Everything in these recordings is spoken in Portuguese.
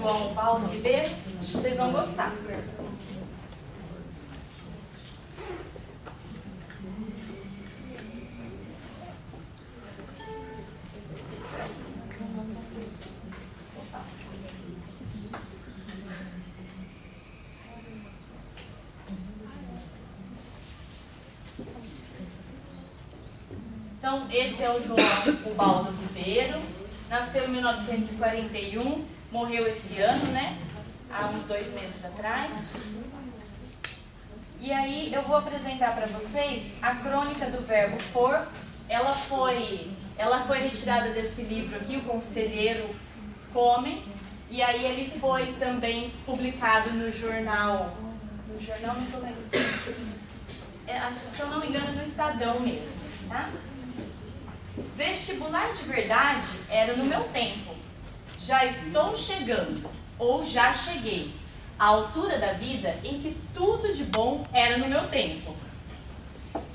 João Paulo Ribeiro, acho que vocês vão gostar. Então, esse é o João Ubaldo Ribeiro, nasceu em 1941, morreu esse ano, né? Há uns 2 meses atrás. E aí eu vou apresentar para vocês a crônica do verbo for. Ela foi retirada desse livro aqui, O Conselheiro Come, e aí ele foi também publicado no jornal, não tô lembrando, se eu não me engano, no Estadão mesmo, tá? Vestibular de verdade era no meu tempo. Já estou chegando, ou já cheguei, à altura da vida em que tudo de bom era no meu tempo.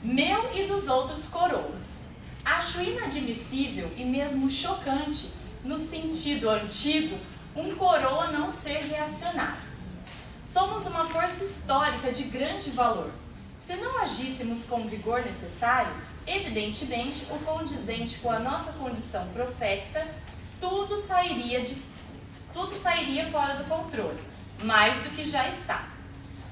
Meu e dos outros coroas. Acho inadmissível e mesmo chocante, no sentido antigo, um coroa não ser reacionário. Somos uma força histórica de grande valor. Se não agíssemos com o vigor necessário, evidentemente, o condizente com a nossa condição profética, tudo sairia fora do controle, mais do que já está.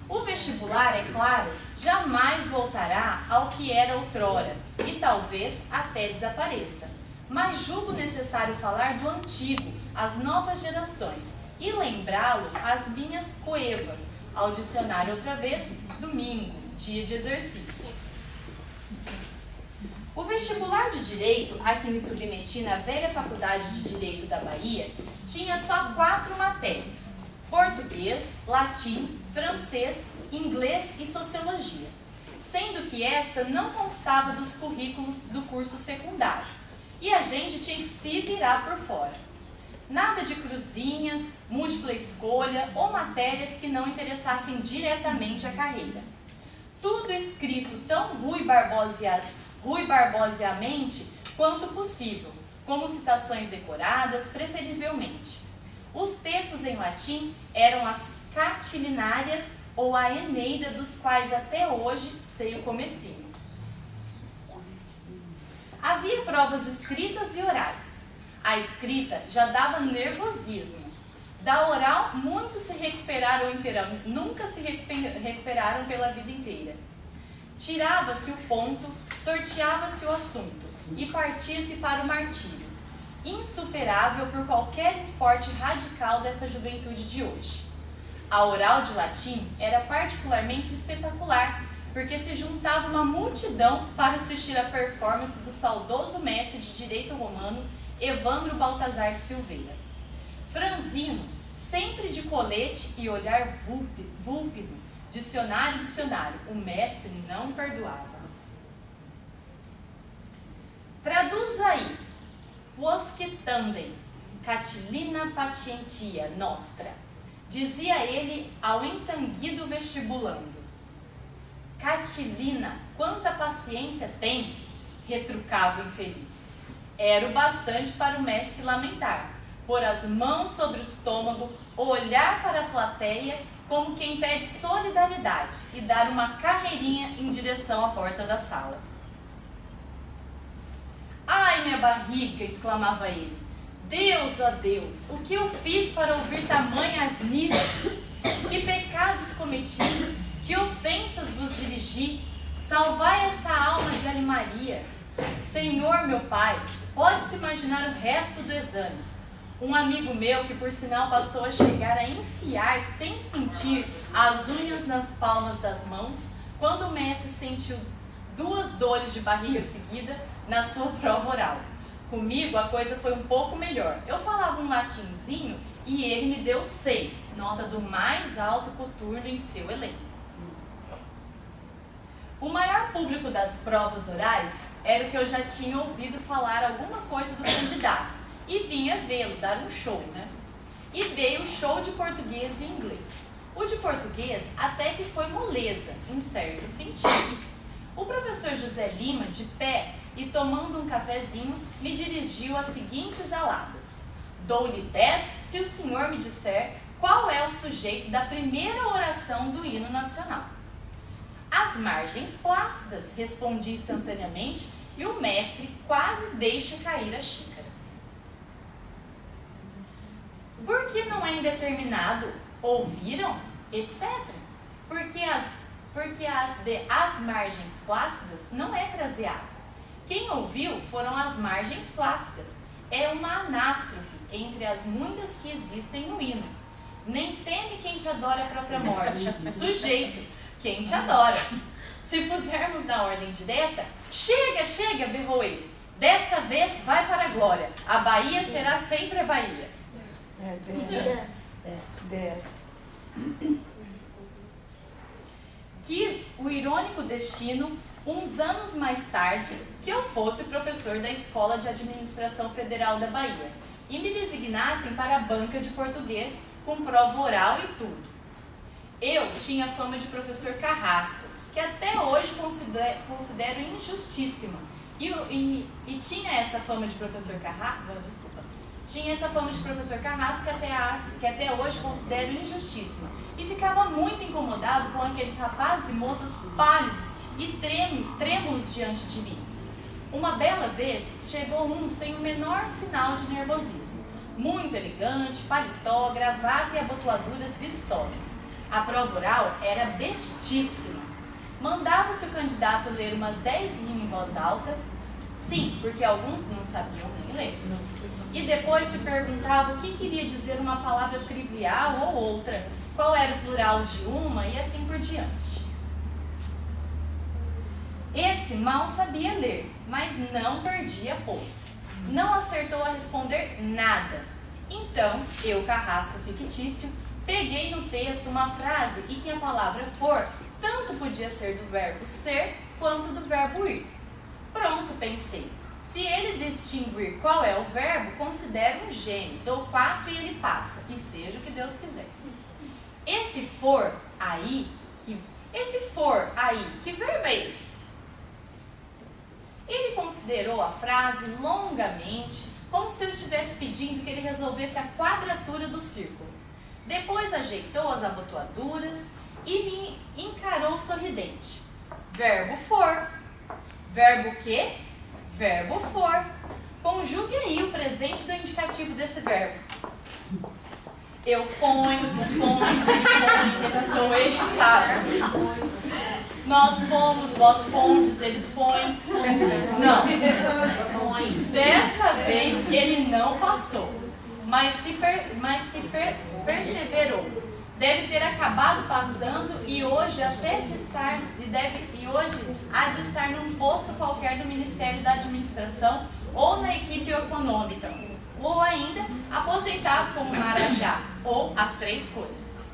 O vestibular, é claro, jamais voltará ao que era outrora e talvez até desapareça. Mas julgo necessário falar do antigo às novas gerações e lembrá-lo às minhas coevas, ao dicionário outra vez, domingo, dia de exercício. O vestibular de Direito, a que me submeti na velha Faculdade de Direito da Bahia, tinha só 4 matérias: português, latim, francês, inglês e sociologia, sendo que esta não constava dos currículos do curso secundário, e a gente tinha que se virar por fora. Nada de cruzinhas, múltipla escolha ou matérias que não interessassem diretamente a carreira. Tudo escrito tão Rui Barbosiamente quanto possível, como citações decoradas, preferivelmente. Os textos em latim eram as Catilinarias ou a Eneida, dos quais até hoje sei o comecinho. Havia provas escritas e orais. A escrita já dava nervosismo. Da oral, muitos se recuperaram nunca se recuperaram pela vida inteira. Tirava-se o ponto, sorteava-se o assunto e partia-se para o martírio, insuperável por qualquer esporte radical dessa juventude de hoje. A oral de latim era particularmente espetacular, porque se juntava uma multidão para assistir à performance do saudoso mestre de direito romano, Evandro Baltazar de Silveira. Franzino, sempre de colete e olhar vúlpido, dicionário, o mestre não perdoava. Traduz aí. Quosque tandem, Catilina patientia nostra, dizia ele ao entanguido vestibulando. Catilina, quanta paciência tens? Retrucava o infeliz. Era o bastante para o mestre se lamentar, pôr as mãos sobre o estômago, olhar para a plateia como quem pede solidariedade e dar uma carreirinha em direção à porta da sala. Ai, minha barriga! Exclamava ele. Deus, ó Deus, o que eu fiz para ouvir tamanha asneira? Que pecados cometi? Que ofensas vos dirigi? Salvai essa alma de Maria. Senhor, meu Pai, pode-se imaginar o resto do exame. Um amigo meu, que por sinal passou a chegar a enfiar sem sentir as unhas nas palmas das mãos, quando o mestre sentiu 2 dores de barriga seguida na sua prova oral. Comigo a coisa foi um pouco melhor. Eu falava um latinzinho e ele me deu 6, nota do mais alto coturno em seu elenco. O maior público das provas orais era o que eu já tinha ouvido falar alguma coisa do candidato e vinha vê-lo dar um show, né? E dei o show de português e inglês. O de português até que foi moleza, em certo sentido. O professor José Lima, de pé e tomando um cafezinho, me dirigiu as seguintes aladas. Dou-lhe 10 se o senhor me disser jeito da primeira oração do hino nacional. As margens plácidas, respondi instantaneamente, e o mestre quase deixa cair a xícara. Por que não é indeterminado? Ouviram? Etc. Porque as margens plácidas não é craseado. Quem ouviu foram as margens plácidas. É uma anástrofe entre as muitas que existem no hino. Nem teme quem te adora a própria morte. Sujeito, quem te adora. Se pusermos na ordem direta, chega, chega, berrou ele. Dessa vez vai para a glória. A Bahia será sempre a Bahia. 10. Quis o irônico destino, uns anos mais tarde, que eu fosse professor da Escola de Administração Federal da Bahia e me designassem para a banca de português com prova oral e tudo. Eu tinha fama de professor carrasco, que até hoje considero injustíssima, e tinha essa fama de professor carrasco, tinha essa fama de professor carrasco que até hoje considero injustíssima, e ficava muito incomodado com aqueles rapazes e moças pálidos e trêmulos diante de mim. Uma bela vez chegou um sem o menor sinal de nervosismo, muito elegante, paletó, gravata e abotoaduras vistosas. A prova oral era bestíssima. Mandava-se o candidato ler umas 10 linhas em voz alta, sim, porque alguns não sabiam nem ler. E depois se perguntava o que queria dizer uma palavra trivial ou outra, qual era o plural de uma e assim por diante. Esse mal sabia ler, mas não perdia a pose. Não acertou a responder nada. Então, eu, carrasco fictício, peguei no texto uma frase e que a palavra for tanto podia ser do verbo ser quanto do verbo ir. Pronto, pensei. Se ele distinguir qual é o verbo, considero um gênio, dou 4 e ele passa, e seja o que Deus quiser. Esse for aí, que verbo é esse? Ele considerou a frase longamente, como se eu estivesse pedindo que ele resolvesse a quadratura do círculo. Depois ajeitou as abotoaduras e me encarou sorridente. Verbo for. Verbo quê? Verbo for. Conjugue aí o presente do indicativo desse verbo. Eu fonho, tu fonhas, ele fonha, recitou ele tá. Nós fomos, vós fondes, eles foem. Não. Dessa vez ele não passou, mas perseverou. Deve ter acabado passando e hoje há de estar num posto qualquer do Ministério da Administração ou na equipe econômica, ou ainda aposentado como Marajá, ou as 3 coisas.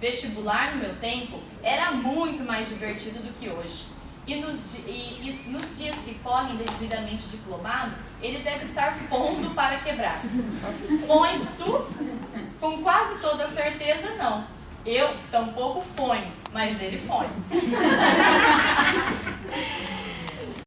Vestibular no meu tempo era muito mais divertido do que hoje. E nos dias que correm devidamente diplomado, ele deve estar fundo para quebrar. Pões tu? Com quase toda certeza, não. Eu tampouco fonho, mas ele fonha.